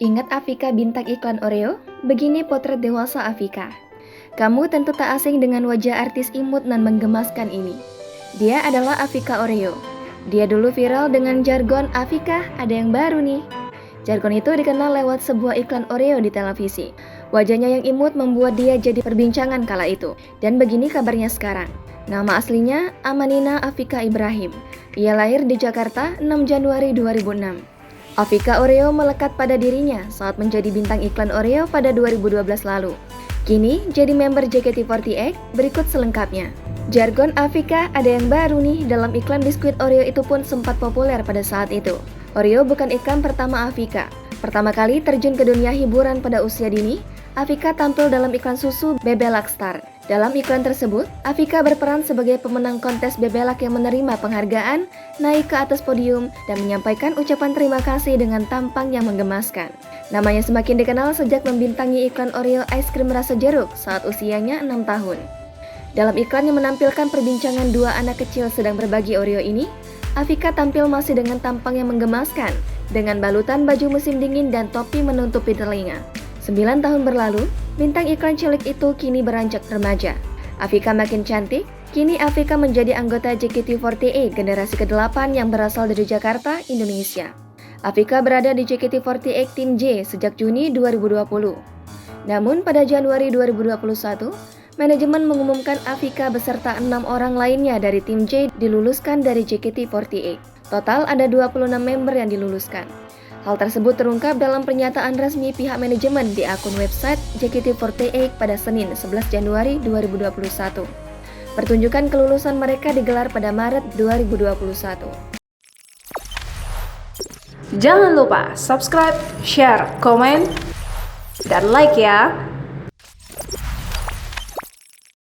Ingat Afika bintang iklan Oreo? Begini potret dewasa Afika. Kamu tentu tak asing dengan wajah artis imut dan menggemaskan ini. Dia adalah Afika Oreo. Dia dulu viral dengan jargon Afika, ada yang baru nih. Jargon itu dikenal lewat sebuah iklan Oreo di televisi. Wajahnya yang imut membuat dia jadi perbincangan kala itu. Dan begini kabarnya sekarang. Nama aslinya Amanina Afika Ibrahim. Ia lahir di Jakarta 6 Januari 2006. Afika Oreo melekat pada dirinya saat menjadi bintang iklan Oreo pada 2012 lalu. Kini jadi member JKT48, berikut selengkapnya. Jargon Afika ada yang baru nih dalam iklan biskuit Oreo itu pun sempat populer pada saat itu. Oreo bukan iklan pertama Afika. Pertama kali terjun ke dunia hiburan pada usia dini, Afika tampil dalam iklan susu Bebelak Star. Dalam iklan tersebut, Afika berperan sebagai pemenang kontes Bebelak yang menerima penghargaan, naik ke atas podium, dan menyampaikan ucapan terima kasih dengan tampang yang menggemaskan. Namanya semakin dikenal sejak membintangi iklan Oreo es krim rasa jeruk saat usianya 6 tahun. Dalam iklan yang menampilkan perbincangan dua anak kecil sedang berbagi Oreo ini, Afika tampil masih dengan tampang yang menggemaskan, dengan balutan baju musim dingin dan topi menutupi telinga. 9 tahun berlalu, bintang iklan cilik itu kini beranjak remaja. Afika makin cantik, kini Afika menjadi anggota JKT48 generasi ke-8 yang berasal dari Jakarta, Indonesia. Afika berada di JKT48 Tim J sejak Juni 2020. Namun pada Januari 2021, manajemen mengumumkan Afika beserta 6 orang lainnya dari Tim J diluluskan dari JKT48. Total ada 26 member yang diluluskan. Hal tersebut terungkap dalam pernyataan resmi pihak manajemen di akun website JKT48 pada Senin 11 Januari 2021. Pertunjukan kelulusan mereka digelar pada Maret 2021. Jangan lupa subscribe, share, komen, dan like ya!